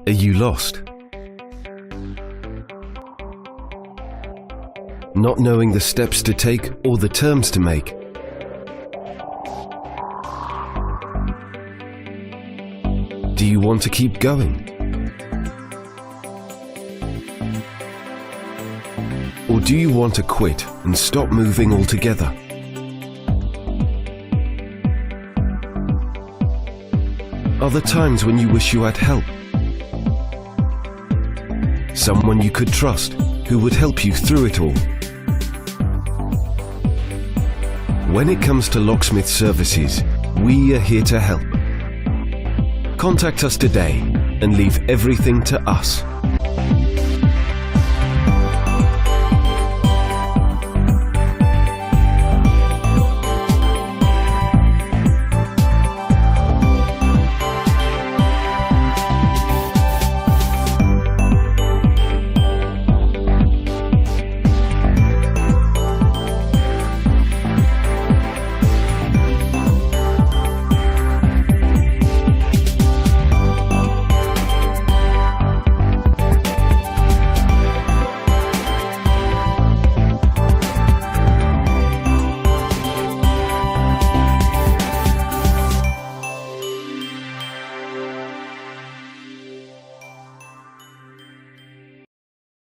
Are you lost? Not knowing the steps to take or the terms to make? Do you want to keep going? Or do you want to quit and stop moving altogether? Are there times when you wish you had help? Someone you could trust, who would help you through it all? When it comes to Locksmith services, we are here to help. Contact us today and leave everything to us.